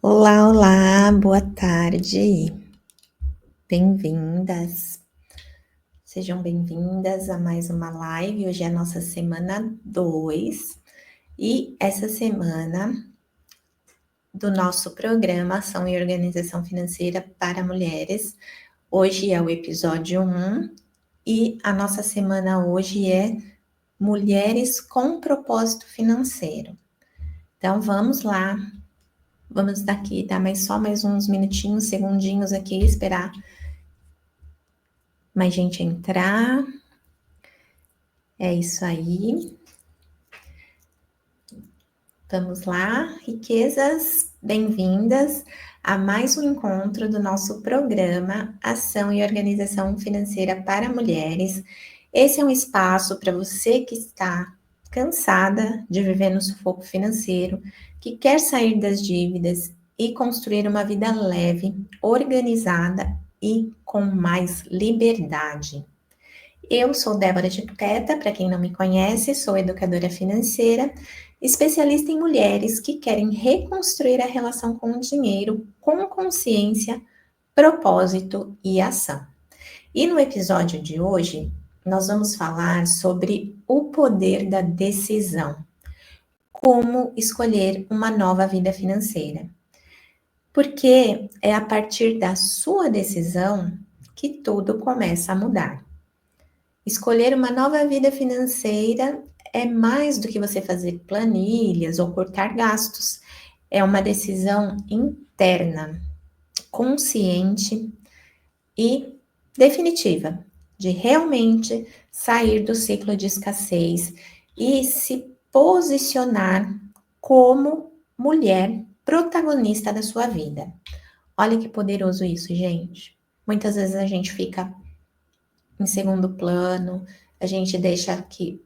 Olá, olá, boa tarde. Bem-vindas. Sejam bem-vindas a mais uma live. Hoje é a nossa semana 2 e essa semana do nosso programa Ação e Organização Financeira para Mulheres. Hoje é o episódio 1 e a nossa semana hoje é Mulheres com Propósito Financeiro. Então vamos lá. Vamos daqui dar mais uns minutinhos, segundinhos aqui, esperar mais gente entrar. É isso aí. Vamos lá, riquezas, bem-vindas a mais um encontro do nosso programa Ação e Organização Financeira para Mulheres. Esse é um espaço para você que está cansada de viver no sufoco financeiro, que quer sair das dívidas e construir uma vida leve, organizada e com mais liberdade. Eu sou Débora de Peta, para quem não me conhece, sou educadora financeira, especialista em mulheres que querem reconstruir a relação com o dinheiro com consciência, propósito e ação. E no episódio de hoje, nós vamos falar sobre o poder da decisão. Como escolher uma nova vida financeira. Porque é a partir da sua decisão que tudo começa a mudar. Escolher uma nova vida financeira é mais do que você fazer planilhas ou cortar gastos. É uma decisão interna, consciente e definitiva de realmente sair do ciclo de escassez e se posicionar como mulher protagonista da sua vida. Olha que poderoso isso, gente. Muitas vezes a gente fica em segundo plano, a gente deixa que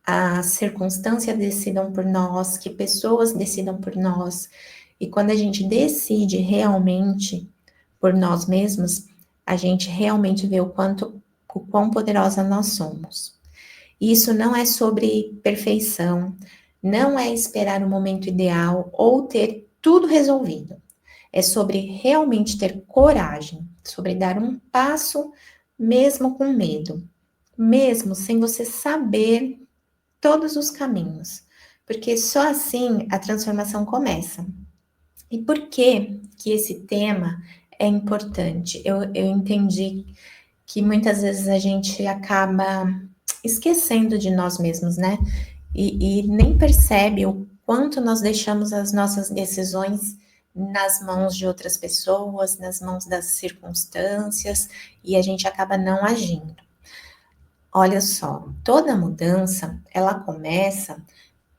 as circunstâncias decidam por nós, que pessoas decidam por nós. E quando a gente decide realmente por nós mesmos, a gente realmente vê o quão poderosa nós somos. Isso não é sobre perfeição, não é esperar o momento ideal ou ter tudo resolvido. É sobre realmente ter coragem, sobre dar um passo mesmo com medo, mesmo sem você saber todos os caminhos, porque só assim a transformação começa. E por que esse tema é importante? Eu entendi que muitas vezes a gente acaba esquecendo de nós mesmos, né? E nem percebe o quanto nós deixamos as nossas decisões nas mãos de outras pessoas, nas mãos das circunstâncias, e a gente acaba não agindo. Olha só, toda mudança, ela começa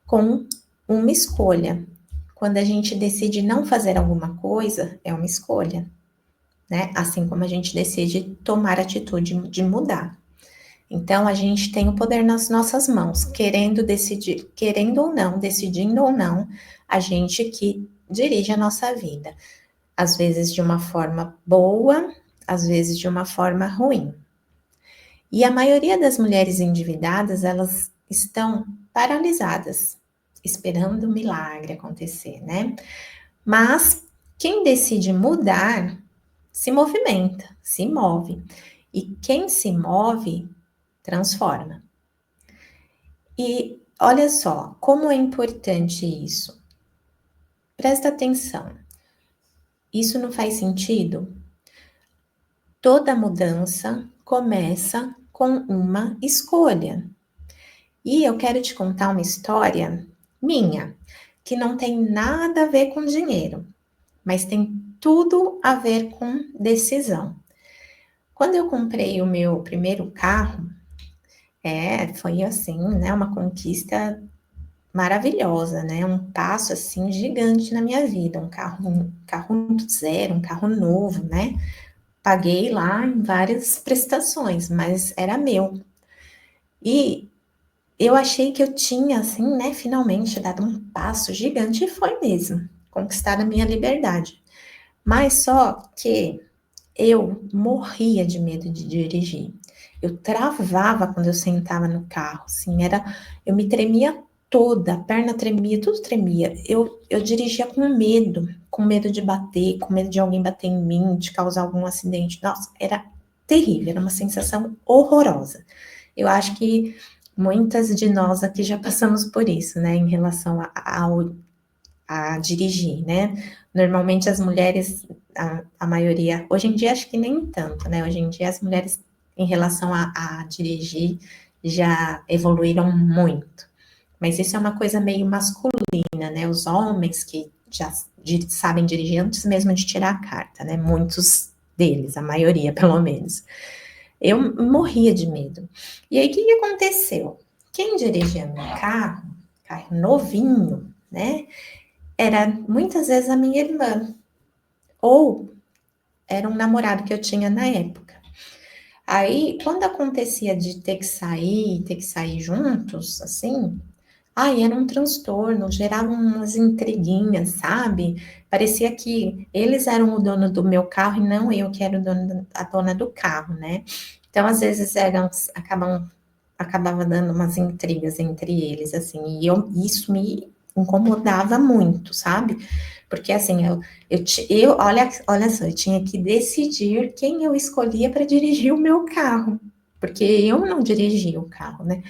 com uma escolha. Quando a gente decide não fazer alguma coisa, é uma escolha, né? Assim como a gente decide tomar atitude de mudar. Então, a gente tem o poder nas nossas mãos, querendo decidir, querendo ou não, decidindo ou não, a gente que dirige a nossa vida. Às vezes de uma forma boa, às vezes de uma forma ruim. E a maioria das mulheres endividadas, elas estão paralisadas, esperando o milagre acontecer, né? Mas quem decide mudar, se movimenta, se move. E quem se move, transforma. E olha só, como é importante isso. Presta atenção. Isso não faz sentido? Toda mudança começa com uma escolha. E eu quero te contar uma história minha, que não tem nada a ver com dinheiro, mas tem tudo a ver com decisão. Quando eu comprei o meu primeiro carro, foi assim, né, uma conquista maravilhosa, né, um passo assim gigante na minha vida, um carro zero, um carro novo, né? Paguei lá em várias prestações, mas era meu. E eu achei que eu tinha, assim, né, finalmente dado um passo gigante, e foi mesmo, conquistar a minha liberdade. Mas só que eu morria de medo de dirigir. Eu travava quando eu sentava no carro, assim, eu me tremia toda, a perna tremia, tudo tremia. Eu dirigia com medo de bater, com medo de alguém bater em mim, de causar algum acidente. Nossa, era terrível, era uma sensação horrorosa. Eu acho que muitas de nós aqui já passamos por isso, né, em relação a dirigir, né? Normalmente as mulheres, a maioria, hoje em dia acho que nem tanto, né? Hoje em dia as mulheres, em relação a dirigir, já evoluíram muito. Mas isso é uma coisa meio masculina, né? Os homens que já sabem dirigir antes mesmo de tirar a carta, né? Muitos deles, a maioria pelo menos. Eu morria de medo. E aí, o que aconteceu? Quem dirigia meu carro novinho, né? Era muitas vezes a minha irmã, ou era um namorado que eu tinha na época. Aí, quando acontecia de ter que sair juntos, assim, ai, era um transtorno, gerava umas intriguinhas, sabe? Parecia que eles eram o dono do meu carro e não eu que era a dona do carro, né? Então, às vezes, acabava dando umas intrigas entre eles, assim, e isso me incomodava muito, sabe? Porque, assim, olha só, eu tinha que decidir quem eu escolhia para dirigir o meu carro, porque eu não dirigia o carro, né?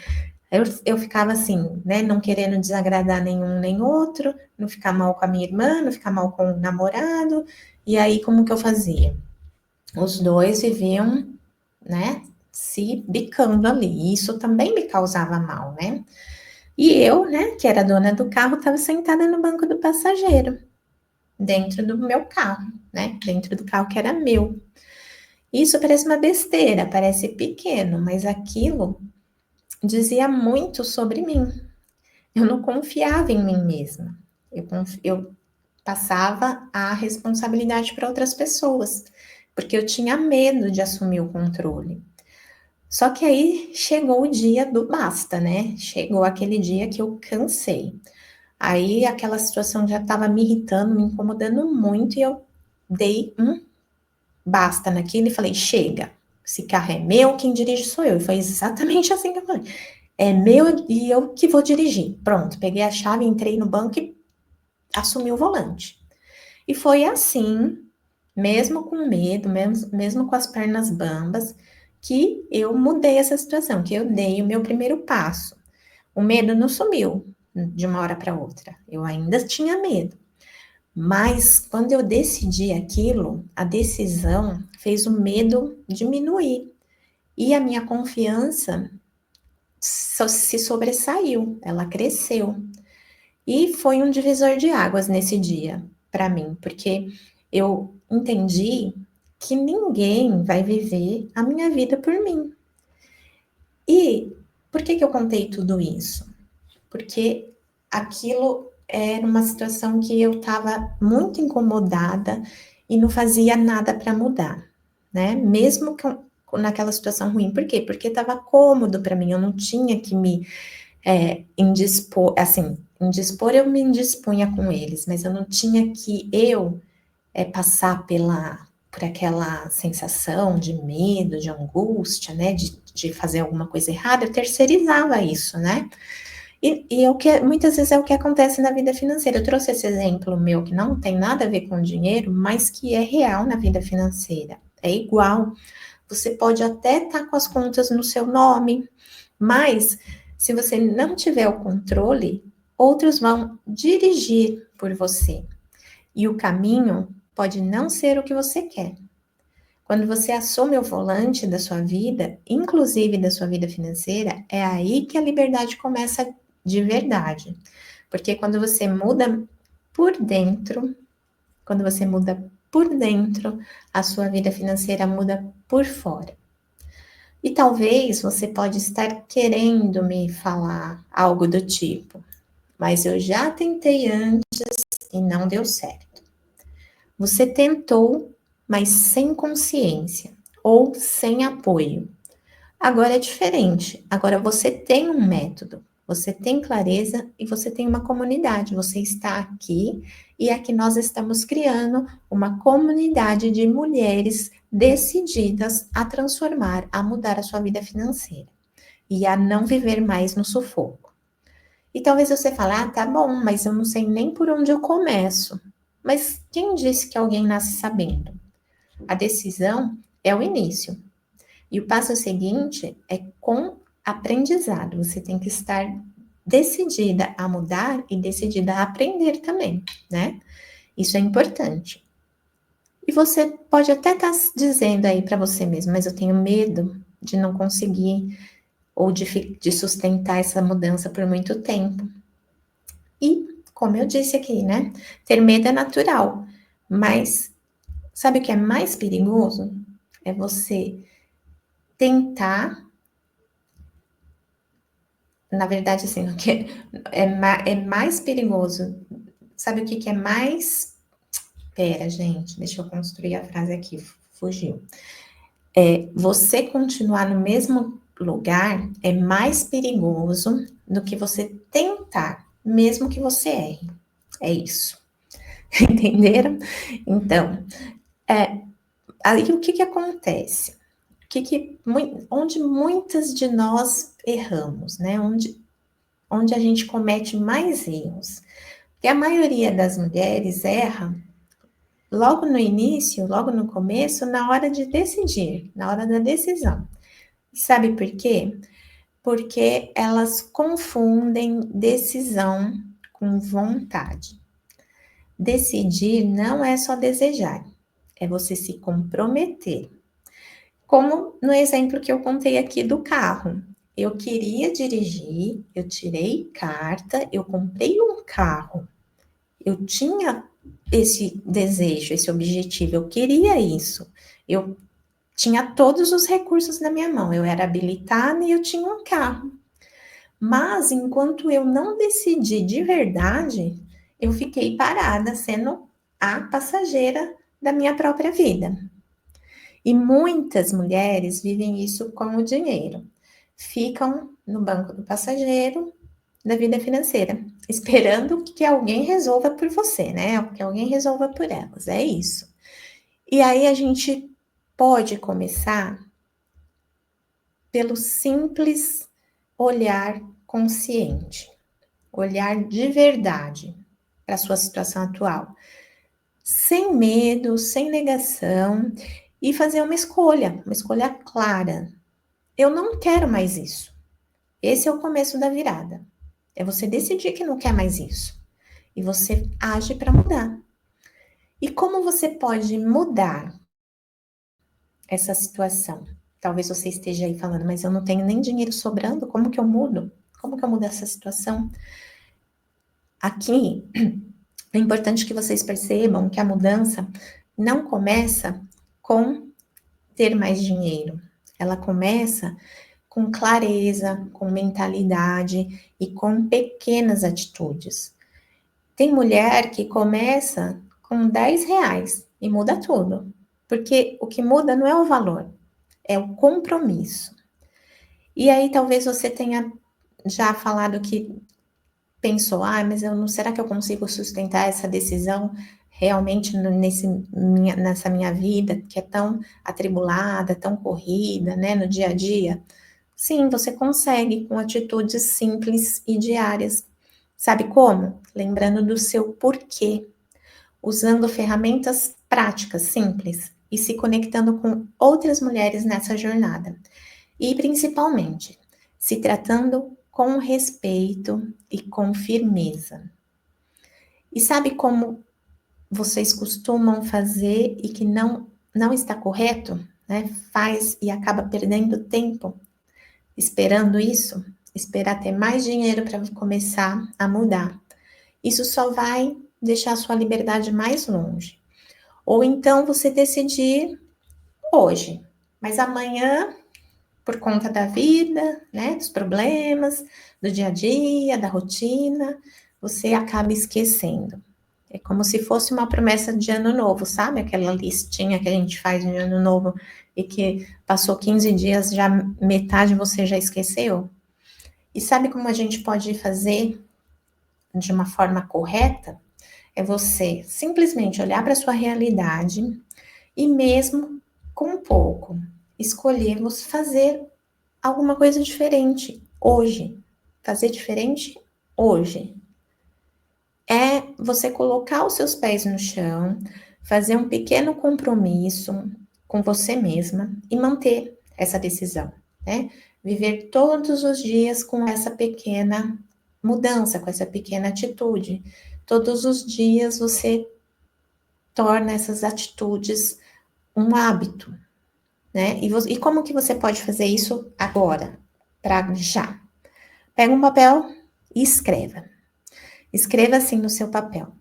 Eu ficava assim, né, não querendo desagradar nenhum nem outro, não ficar mal com a minha irmã, não ficar mal com o namorado, e aí como que eu fazia? Os dois viviam, né, se bicando ali, e isso também me causava mal, né? E eu, né, que era dona do carro, estava sentada no banco do passageiro, dentro do meu carro, né, dentro do carro que era meu. Isso parece uma besteira, parece pequeno, mas aquilo dizia muito sobre mim. Eu não confiava em mim mesma. Eu passava a responsabilidade para outras pessoas, porque eu tinha medo de assumir o controle. Só que aí chegou o dia do basta, né? Chegou aquele dia que eu cansei. Aí aquela situação já estava me irritando, me incomodando muito, e eu dei um basta naquilo e falei: chega, esse carro é meu, quem dirige sou eu. E foi exatamente assim que eu falei: é meu e eu que vou dirigir. Pronto, peguei a chave, entrei no banco e assumi o volante. E foi assim, mesmo com medo, mesmo com as pernas bambas, que eu mudei essa situação, que eu dei o meu primeiro passo. O medo não sumiu de uma hora para outra. Eu ainda tinha medo. Mas quando eu decidi aquilo, a decisão fez o medo diminuir. E a minha confiança se sobressaiu, ela cresceu. E foi um divisor de águas nesse dia para mim, porque eu entendi que ninguém vai viver a minha vida por mim. E por que eu contei tudo isso? Porque aquilo era uma situação que eu estava muito incomodada e não fazia nada para mudar, né? Mesmo naquela situação ruim. Por quê? Porque estava cômodo para mim, eu não tinha que me indispor, assim, indispor eu me indispunha com eles, mas eu não tinha que passar por aquela sensação de medo, de angústia, né, de fazer alguma coisa errada, eu terceirizava isso, né? E muitas vezes é o que acontece na vida financeira. Eu trouxe esse exemplo meu que não tem nada a ver com dinheiro, mas que é real na vida financeira. É igual. Você pode até estar com as contas no seu nome, mas se você não tiver o controle, outros vão dirigir por você. E o caminho pode não ser o que você quer. Quando você assume o volante da sua vida, inclusive da sua vida financeira, é aí que a liberdade começa de verdade. Porque quando você muda por dentro, quando você muda por dentro, a sua vida financeira muda por fora. E talvez você pode estar querendo me falar algo do tipo, mas eu já tentei antes e não deu certo. Você tentou, mas sem consciência ou sem apoio. Agora é diferente. Agora você tem um método, você tem clareza e você tem uma comunidade. Você está aqui e aqui nós estamos criando uma comunidade de mulheres decididas a transformar, a mudar a sua vida financeira e a não viver mais no sufoco. E talvez você fale, ah, tá bom, mas eu não sei nem por onde eu começo. Mas quem disse que alguém nasce sabendo? A decisão é o início. E o passo seguinte é com aprendizado. Você tem que estar decidida a mudar e decidida a aprender também, né? Isso é importante. E você pode até estar dizendo aí para você mesmo, mas eu tenho medo de não conseguir ou de sustentar essa mudança por muito tempo. E, como eu disse aqui, né? Ter medo é natural, mas sabe o que é mais perigoso? É você tentar, na verdade, assim, o que é mais perigoso. Sabe o que, que é mais. Pera, gente, deixa eu construir a frase aqui, fugiu. Você continuar no mesmo lugar é mais perigoso do que você tentar, mesmo que você erre. É isso. Entenderam? Então, aí o que que acontece? Onde muitas de nós erramos, né? Onde a gente comete mais erros. Porque a maioria das mulheres erra logo no início, logo no começo, na hora de decidir, na hora da decisão. E sabe por quê? Porque elas confundem decisão com vontade. Decidir não é só desejar, é você se comprometer. Como no exemplo que eu contei aqui do carro. Eu queria dirigir, eu tirei carta, eu comprei um carro. Eu tinha esse desejo, esse objetivo, eu queria isso. Eu tinha todos os recursos na minha mão, eu era habilitada e eu tinha um carro. Mas enquanto eu não decidi de verdade, eu fiquei parada sendo a passageira da minha própria vida. E muitas mulheres vivem isso com o dinheiro. Ficam no banco do passageiro da vida financeira, esperando que alguém resolva por você, né? Que alguém resolva por elas. É isso. E aí a gente pode começar pelo simples olhar consciente, olhar de verdade para a sua situação atual, sem medo, sem negação, e fazer uma escolha clara. Eu não quero mais isso. Esse é o começo da virada. É você decidir que não quer mais isso. E você age para mudar. E como você pode mudar essa situação? Talvez você esteja aí falando, mas eu não tenho nem dinheiro sobrando, como que eu mudo? Como que eu mudo essa situação? Aqui é importante que vocês percebam que a mudança não começa com ter mais dinheiro. Ela começa com clareza, com mentalidade e com pequenas atitudes. Tem mulher que começa com 10 reais e muda tudo. Porque o que muda não é o valor, é o compromisso. E aí talvez você tenha já falado que pensou, ah, mas eu não, será que eu consigo sustentar essa decisão realmente nessa minha vida que é tão atribulada, tão corrida, né, no dia a dia? Sim, você consegue com atitudes simples e diárias. Sabe como? Lembrando do seu porquê, usando ferramentas práticas, simples e se conectando com outras mulheres nessa jornada. E principalmente, se tratando com respeito e com firmeza. E sabe como vocês costumam fazer e que não está correto, né? Faz e acaba perdendo tempo esperando isso, esperar ter mais dinheiro para começar a mudar. Isso só vai deixar a sua liberdade mais longe. Ou então você decidir hoje, mas amanhã, por conta da vida, né, dos problemas, do dia a dia, da rotina, você acaba esquecendo. É como se fosse uma promessa de ano novo, sabe? Aquela listinha que a gente faz de ano novo e que passou 15 dias, já metade você já esqueceu. E sabe como a gente pode fazer de uma forma correta? É você simplesmente olhar para a sua realidade e mesmo com pouco, escolher você fazer alguma coisa diferente hoje. Fazer diferente hoje é você colocar os seus pés no chão, fazer um pequeno compromisso com você mesma e manter essa decisão, né? Viver todos os dias com essa pequena mudança, com essa pequena atitude. Todos os dias você torna essas atitudes um hábito, né? E como que você pode fazer isso agora, para já? Pega um papel e escreva. Escreva assim no seu papel.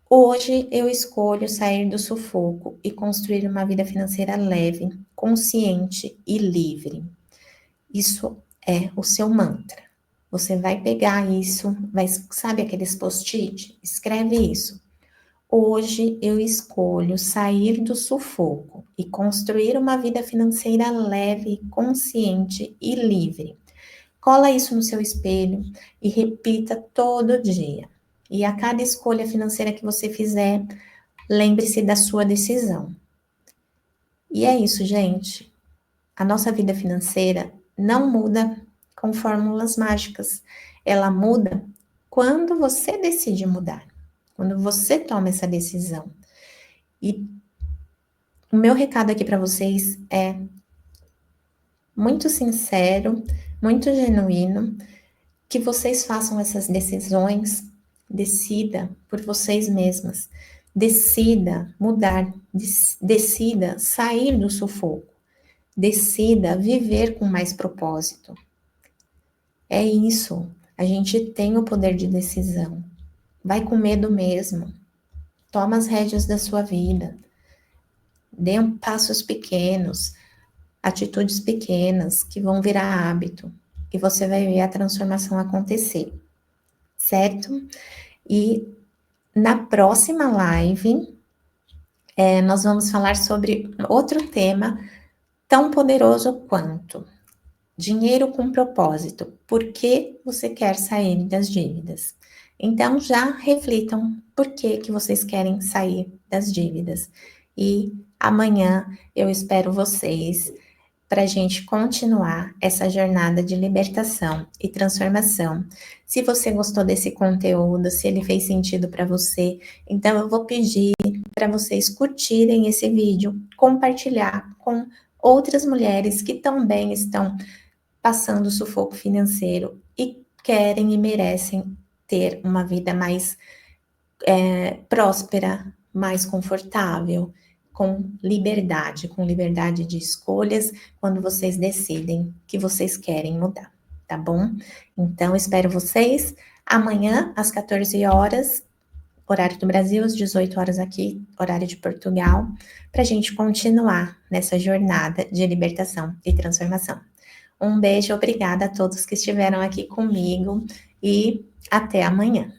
Hoje eu escolho sair do sufoco e construir uma vida financeira leve, consciente e livre. Isso é o seu mantra. Você vai pegar isso, sabe aqueles post-it? Escreve isso. Hoje eu escolho sair do sufoco e construir uma vida financeira leve, consciente e livre. Cola isso no seu espelho e repita todo dia. E a cada escolha financeira que você fizer, lembre-se da sua decisão. E é isso, gente. A nossa vida financeira não muda com fórmulas mágicas. Ela muda quando você decide mudar. Quando você toma essa decisão. E o meu recado aqui para vocês é muito sincero, muito genuíno, que vocês façam essas decisões, decida por vocês mesmas, decida mudar, decida sair do sufoco, decida viver com mais propósito. É isso, a gente tem o poder de decisão. Vai com medo mesmo, toma as rédeas da sua vida, dê passos pequenos, atitudes pequenas que vão virar hábito e você vai ver a transformação acontecer, certo? E na próxima live, nós vamos falar sobre outro tema tão poderoso quanto dinheiro com propósito. Por que você quer sair das dívidas? Então, já reflitam por que vocês querem sair das dívidas. E amanhã eu espero vocês para a gente continuar essa jornada de libertação e transformação. Se você gostou desse conteúdo, se ele fez sentido para você, então eu vou pedir para vocês curtirem esse vídeo, compartilhar com outras mulheres que também estão passando sufoco financeiro e querem e merecem ter uma vida mais próspera, mais confortável, com liberdade de escolhas, quando vocês decidem que vocês querem mudar, tá bom? Então, espero vocês amanhã, às 14 horas, horário do Brasil, às 18 horas aqui, horário de Portugal, para a gente continuar nessa jornada de libertação e transformação. Um beijo, obrigada a todos que estiveram aqui comigo e até amanhã.